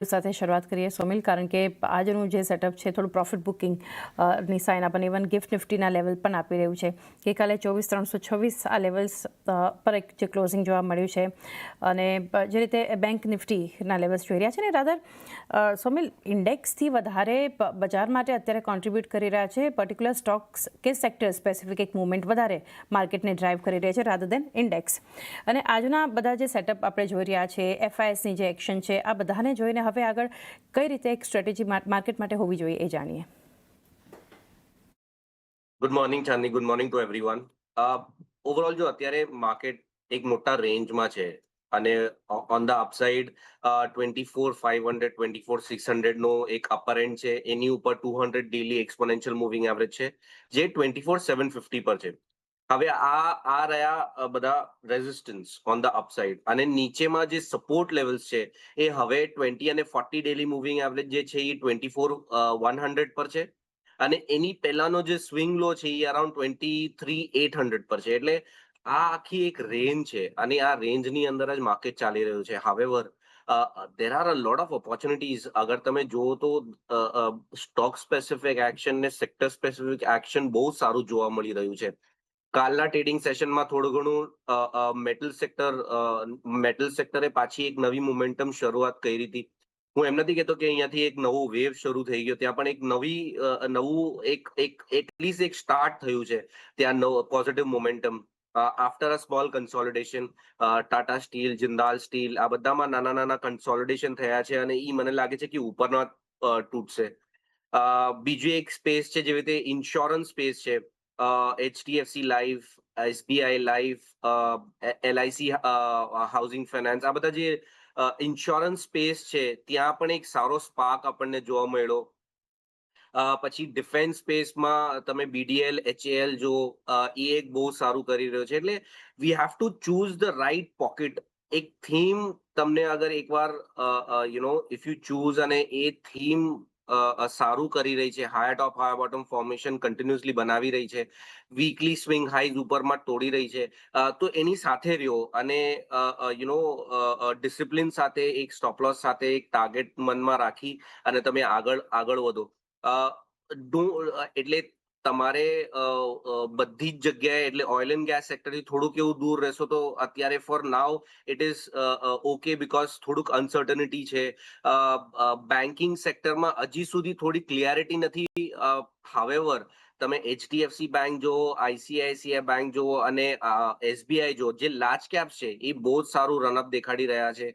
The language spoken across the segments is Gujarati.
સાથે શરૂઆત કરીએ સોમિલ, કારણ કે આજનું જે સેટઅપ છે થોડું પ્રોફિટ બુકિંગ ની સાઇન આપણને ઇવન ગિફ્ટ નિફ્ટીના લેવલ પણ આપી રહ્યું છે. ગઈકાલે 24,326 આ લેવલ્સ પર એક જે ક્લોઝિંગ જોવા મળ્યું છે અને જે રીતે બેંક નિફ્ટીના લેવલ્સ જોઈ રહ્યા છે ને રાધર સોમિલ, ઇન્ડેક્સથી વધારે બજાર માટે અત્યારે કોન્ટ્રીબ્યુટ કરી રહ્યા છે પર્ટિક્યુલર સ્ટોક્સ કે સેક્ટર સ્પેસિફિક એક મુવમેન્ટ વધારે માર્કેટને ડ્રાઈવ કરી રહી છે રાધર દેન ઇન્ડેક્સ. અને આજના બધા જે સેટઅપ આપણે જોઈ રહ્યા છે, એફઆઈએસની જે એક્શન છે, આ બધાને જોઈને હવે આગળ કઈ રીતે એક સ્ટ્રેટેજી માર્કેટ માટે હોવી જોઈએ એ જાણીએ. Good morning Chandni, good morning to everyone. Overall જો અત્યારે માર્કેટ એક મોટા રેન્જમાં છે અને ઓન ધ અપસાઇડ 24,500 24,600 નો એક અપર એન્ડ છે, એની ઉપર 200 ડેલી એક્સપોનેન્શિયલ મૂવિંગ એવરેજ છે જે 24,750 પર છે. હવે આ રહ્યા બધા રેઝિસ્ટન્સ ઓન ધ અપસાઇડ, અને નીચેમાં જે સપોર્ટ લેવલ્સ છે એ હવે 20 અને 40 ડેલી મૂવિંગ એવરેજ જે છે એ 24,100 પર છે, અને એની પહેલાનો જે સ્વિંગ લો છે એ અરાઉન્ડ 23,800 પર છે. એટલે આ આખી એક રેન્જ છે અને આ રેન્જની અંદર જ માર્કેટ ચાલી રહ્યું છે. However there are a lot of opportunities. અગર તમે જુઓ તો સ્ટોક સ્પેસિફિક એક્શન ને સેક્ટર સ્પેસિફિક એક્શન બહુ સારું જોવા મળી રહ્યું છે. કાલના ટ્રેડિંગ સેશનમાં થોડું ઘણું મેટલ સેક્ટરે પાછી એક નવી મોમેન્ટમ શરૂઆત કરી હતી. હું એમ નથી કહેતો કે અહીંયાથી એક નવો વેવ શરૂ થઈ ગયો, ત્યાં પણ એક નવું એટલીસ્ટ એક સ્ટાર્ટ થયું છે ત્યાં positive momentum after a small consolidation. Tata steel, Jindal steel, આ બધામાં નાના નાના કન્સોલિડેશન થયા છે અને એ મને લાગે છે કે ઉપરના તૂટશે. બીજું એક સ્પેસ છે જેવી રીતે ઇન્સ્યોરન્સ સ્પેસ છે. HDFC life, SBI life, LIC housing finance, આ બધા જે ઇન્સ્યોરન્સ સ્પેસ છે ત્યાં પણ એક સારો સ્પાર્ક આપણને જોવા મળ્યો. પછી ડિફેન્સ સ્પેસમાં તમે BDL, HAL જો એ એક બહુ સારું કરી રહ્યો છે. એટલે we have to choose the right pocket. એક થીમ તમને અગર એકવાર ઇફ યુ ચૂઝ અને એ થીમ સારું કરી રહી છે, હાયર ટોપ હાયર બોટમ ફોર્મેશન કન્ટિન્યુઅસલી બનાવી રહી છે, વીકલી સ્વિંગ હાઈઝ ઉપરમાં તોડી રહી છે, તો એની સાથે રહ્યો અને ડિસિપ્લિન સાથે, એક સ્ટોપ લોસ સાથે, એક ટાર્ગેટ મનમાં રાખી અને તમે આગળ વધો. એટલે તમારે બધી જ જગ્યાએ, એટલે ઓઇલ એન્ડ ગેસ સેક્ટરથી થોડુંક એવું દૂર રહેશો તો અત્યારે four now it is okay, because થોડુંક અનસર્ટનિટી છે. બેન્કિંગ સેક્ટરમાં હજી સુધી થોડી ક્લિયરિટી નથી. હાવેવર તમે HDFC બેંક જુઓ, ICICI બેંક જુઓ અને SBI જુઓ, જે લાર્જ કેપ છે એ બહુ જ સારું રનઅપ દેખાડી રહ્યા છે.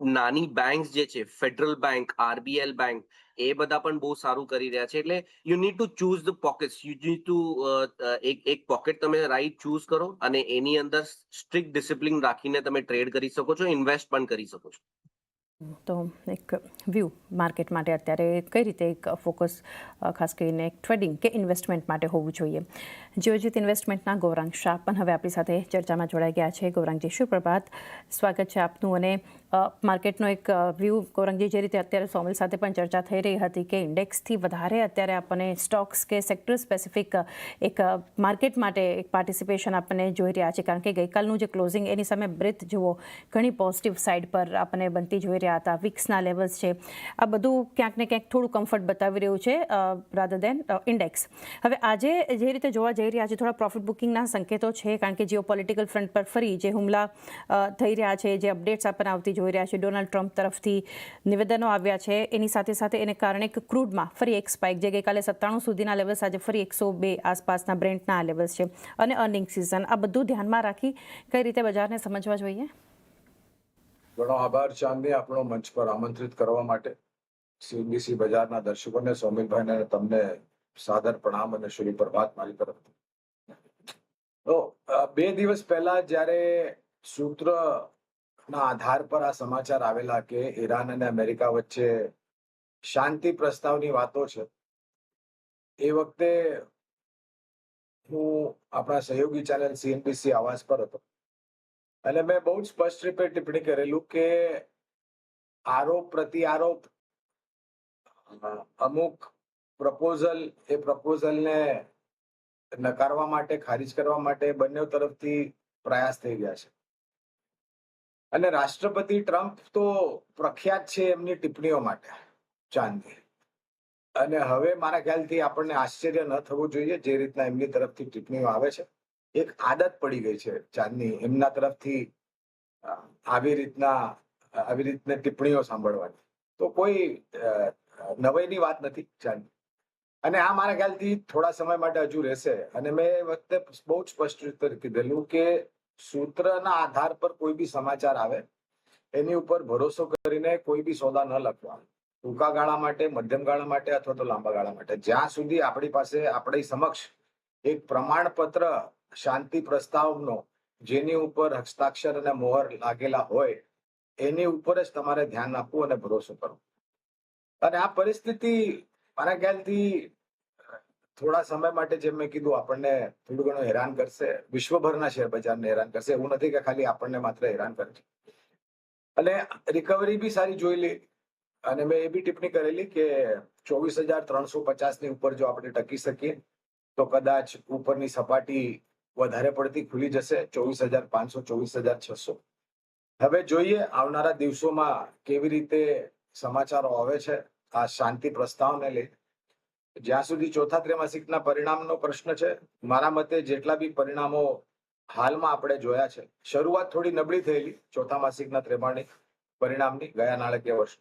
નાની બેંક્સ જે છે, ફેડરલ બેંક, RBL બેંક, એ બધા પણ બહુ સારું કરી રહ્યા છે. એટલે you need to choose the pockets. You need to એક પોકેટ તમે રાઈટ ચૂઝ કરો અને એની અંદર સ્ટ્રિક્ટ ડિસિપ્લિન રાખીને તમે ટ્રેડ કરી શકો છો, ઇન્વેસ્ટ પણ કરી શકો છો. તો એક વ્યૂ માર્કેટ માટે અત્યારે કઈ રીતે એક ફોકસ ખાસ કરીને એક ટ્રેડિંગ કે ઇન્વેસ્ટમેન્ટ માટે હોવું જોઈએ. જીઓજીત ઇન્વેસ્ટમેન્ટના ગૌરાંગ શાહ પણ હવે આપણી સાથે ચર્ચામાં જોડાઈ ગયા છે. ગૌરાંગજી, સુપ્રભાત, સ્વાગત છે આપનું. અને માર્કેટનો એક વ્યૂ, ગૌરાંગજી, જે રીતે અત્યારે સોમિલ સાથે પણ ચર્ચા થઈ રહી હતી કે ઇન્ડેક્સથી વધારે અત્યારે આપણને સ્ટોક્સ કે સેક્ટર સ્પેસિફિક એક માર્કેટ માટે એક પાર્ટિસિપેશન આપણને જોઈ રહ્યા છે, કારણ કે ગઈકાલનું જે ક્લોઝિંગ એની સામે બ્રેથ જુઓ, ઘણી પોઝિટિવ સાઇડ પર આપણને બનતી જોઈ રહ્યા હતા. વિક્સના લેવલ્સ છે, આ બધું ક્યાંક ને ક્યાંક થોડું કમ્ફર્ટ બતાવી રહ્યું છે રાધર દેન ઇન્ડેક્સ. હવે આજે જે રીતે જોવા જઈ રહ્યા છે, થોડા પ્રોફિટ બુકિંગના સંકેતો છે, કારણ કે જીઓ પોલિટિકલ ફ્રન્ટ પર ફરી જે હુમલા થઈ રહ્યા છે, જે અપડેટ્સ આપણને આવતી જોઈ રહ્યા છે, ડોનાલ્ડ ટ્રમ્પ તરફથી નિવેદનો આવ્યા છે, એની સાથે સાથે એને કારણે ક્રૂડમાં ફરી એક સ્પાઇક, જે ગઈકાલે 97 સુધીના લેવલ્સ, આજે ફરી 102 આસપાસના બ્રેન્ટના લેવલ્સ છે, અને અર્નિંગ સિઝન, આ બધું ધ્યાનમાં રાખી કઈ રીતે બજારને સમજવા જોઈએ. ઘણો આભાર ચાંદની, આપણો મંચ પર આમંત્રિત કરવા માટે. CNBC બજારના દર્શકોને, સોમિલભાઈને તમને સાદર પ્રણામ અને શુભ પ્રભાત મારી તરફથી. તો 2 દિવસ પહેલા જ્યારે સૂત્રના આધાર પર આ સમાચાર આવેલા કે ઈરાન અને અમેરિકા વચ્ચે શાંતિ પ્રસ્તાવની વાતો છે, એ વખતે હું આપણા સહયોગી ચેનલ CNBC આવાજ પર હતો અને મેં બહુ જ સ્પષ્ટ રીતે ટિપ્પણી કરેલું કે આરોપ પ્રતિ આરોપ, અમુક પ્રપોઝલ, એ પ્રપોઝલને નકારવા માટે, ખારીજ કરવા માટે બંને તરફથી પ્રયાસ થઈ ગયા છે. અને રાષ્ટ્રપતિ ટ્રમ્પ તો પ્રખ્યાત છે એમની ટિપ્પણીઓ માટે ચાંદની. અને હવે મારા ખ્યાલથી આપણને આશ્ચર્ય ન થવું જોઈએ જે રીતના એમની તરફથી ટિપ્પણીઓ આવે છે. એક આદત પડી ગઈ છે ચાંદની એમના તરફથી આવી રીતને ટિપ્પણીઓ સાંભળવાની. તો કોઈ નવાઈની વાત નથી ચાંદની. અને આ મારા ખ્યાલથી થોડા સમય માટે હજુ રહેશે. અને મેં એ વખતે બહુ જ સ્પષ્ટ રીતે કીધેલું કે સૂત્રના આધાર પર કોઈ બી સમાચાર આવે એની ઉપર ભરોસો કરીને કોઈ બી સોદા ન લખવા. ટૂંકા ગાળા માટે, મધ્યમ ગાળા માટે અથવા તો લાંબા ગાળા માટે, જ્યાં સુધી આપણી પાસે આપણી સમક્ષ એક પ્રમાણપત્ર શાંતિ પ્રસ્તાવનો જેની ઉપર હસ્તાક્ષર અને મોહર લાગેલા હોય એની ઉપર જ તમારે ધ્યાન આપવું અને ભરોસો કરવો. અને આ પરિસ્થિતિ મારા ખ્યાલથી થોડા સમય માટે, જેમ મેં કીધું, આપણને થોડું ઘણું હેરાન કરશે. વિશ્વભરના શેર બજારને હેરાન કરશે. એવું નથી કે ખાલી આપણને માત્ર હેરાન કરે છે. અને રિકવરી બી સારી જોઈ લે. અને મેં એ બી ટિપ્પણી કરેલી કે 24,350 ની ઉપર જો આપણે ટકી શકીએ તો કદાચ ઉપરની સપાટી વધારે પડતી ખુલી જશે 24,500, 24,600. હવે જોઈએ આવનારા દિવસોમાં કેવી રીતે સમાચારો આવે છે આ શાંતિ પ્રસ્તાવને લઈ. જ્યાં સુધી ચોથા ત્રૈમાસિકના પરિણામનો પ્રશ્ન છે, મારા મતે જેટલા બી પરિણામો હાલમાં આપણે જોયા છે, શરૂઆત થોડી નબળી થયેલી ચોથા માસિકના ત્રૈમાસિક પરિણામની ગયા નાણાકીય વર્ષ,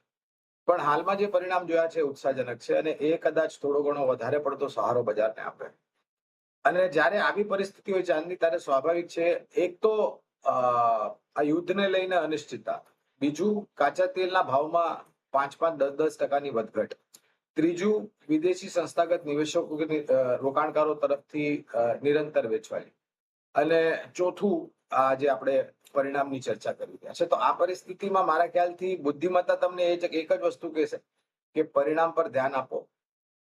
પણ હાલમાં જે પરિણામ જોયા છે ઉત્સાહજનક છે અને એ કદાચ થોડો ઘણો વધારે પડતો સહારો બજારને આપે. અને જ્યારે આવી પરિસ્થિતિ હોય ચાંદની, ત્યારે સ્વાભાવિક છે એક તો આ યુદ્ધને લઈને અનિશ્ચિતતા, બીજું કાચા તેલના ભાવમાં 5-10% વધઘટ, ત્રીજું વિદેશી સંસ્થાગત નિવેશકો રોકાણકારો તરફથી નિરંતર વેચવાલી, અને ચોથું આ જે આપણે પરિણામની ચર્ચા કરી રહ્યા છે. તો આ પરિસ્થિતિમાં મારા ખ્યાલથી બુદ્ધિમત્તા તમને એક જ વસ્તુ કહેશે કે પરિણામ પર ધ્યાન આપો.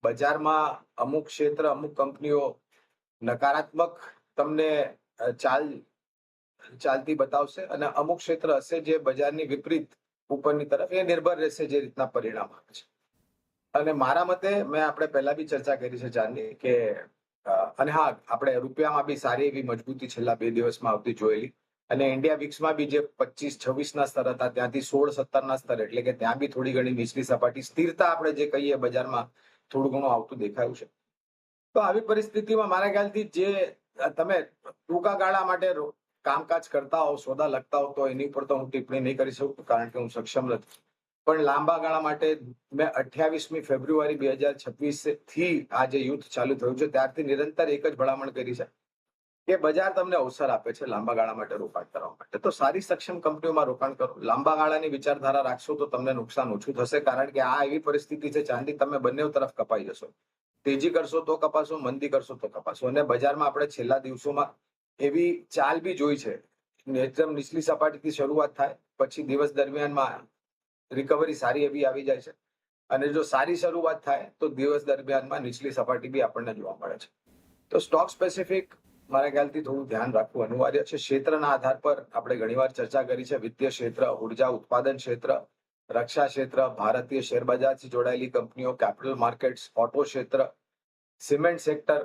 બજારમાં અમુક ક્ષેત્ર, અમુક કંપનીઓ નકારાત્મક તમને ચાલતી બતાવશે અને અમુક ક્ષેત્ર હશે જે બજારની વિપરીત ઉપરની તરફ. એ નિર્ભર રહેશે જે રીતના પરિણામ આવે છે. અને મારા મતે, મેં આપણે પહેલા બી ચર્ચા કરી છે ચાંદની, કે અને હા, આપણે રૂપિયામાં બી સારી એવી મજબૂતી છેલ્લા 2 દિવસમાં આવતી જોયેલી. અને ઇન્ડિયા વિક્સમાં બી જે 25-26 ના સ્તર હતા ત્યાંથી 16-17 ના સ્તર, એટલે કે ત્યાં બી થોડી ઘણી નીચલી સપાટી, સ્થિરતા આપણે જે કહીએ બજારમાં થોડું ઘણું આવતું દેખાયું છે. તો આવી પરિસ્થિતિમાં મારા ખ્યાલથી જે તમે ટૂંકા ગાળા માટે કામકાજ કરતા હો, સોદા લખતા હો, તો એની ઉપર તો હું ટિપ્પણી નહીં કરી શકું કારણ કે હું સક્ષમ નથી. પણ લાંબા ગાળા માટે મેં 28મી ફેબ્રુઆરી 2026 થી આ જે યુદ્ધ ચાલુ થયું છે ત્યારથી નિરંતર એક જ ભલામણ કરી છે કે બજાર તમને અવસર આપે છે લાંબા ગાળા માટે રોકાણ કરવા માટે. તો સારી સક્ષમ કંપનીઓમાં રોકાણ કરો. લાંબા ગાળાની વિચારધારા રાખશો તો તમને નુકસાન ઓછું થશે, કારણ કે આ એવી પરિસ્થિતિ છે ચાંદી, તમે બંને તરફ કપાઈ જશો. તેજી કરશો તો કપાશો, મંદી કરશો તો કપાશો. અને બજારમાં આપણે છેલ્લા દિવસોમાં એવી ચાલ બી જોઈ છે, એકદમ નીચલી સપાટીથી શરૂઆત થાય, પછી દિવસ દરમિયાનમાં રિકવરી સારી એવી આવી જાય છે, અને જો સારી શરૂઆત થાય તો દિવસ દરમિયાનમાં નીચલી સપાટી બી આપણને જોવા મળે છે. તો સ્ટોક સ્પેસિફિક મારા ખ્યાલથી થોડું ધ્યાન રાખવું અનિવાર્ય છે. ક્ષેત્રના આધાર પર આપણે ઘણીવાર ચર્ચા કરી છે. વિત્તીય ક્ષેત્ર, ઉર્જા ઉત્પાદન ક્ષેત્ર, રક્ષા ક્ષેત્ર, ભારતીય શેર બજારથી જોડાયેલી કંપનીઓ, કેપિટલ માર્કેટ્સ, ઓટો ક્ષેત્ર, સિમેન્ટ સેક્ટર,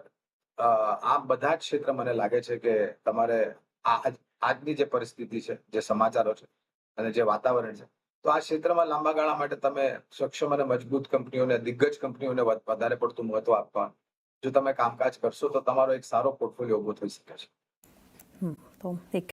આ બધા જ ક્ષેત્ર મને લાગે છે કે તમારે આજની જે પરિસ્થિતિ છે, જે સમાચારો છે અને જે વાતાવરણ છે, તો આ ક્ષેત્રમાં લાંબા ગાળા માટે તમે સક્ષમ અને મજબૂત કંપનીઓને, દિગ્ગજ કંપનીઓને વધારે પડતું મહત્વ આપવા જો તમે કામકાજ કરશો તો તમારો એક સારો પોર્ટફોલિયો ઉભો થઈ શકે છે. તો એક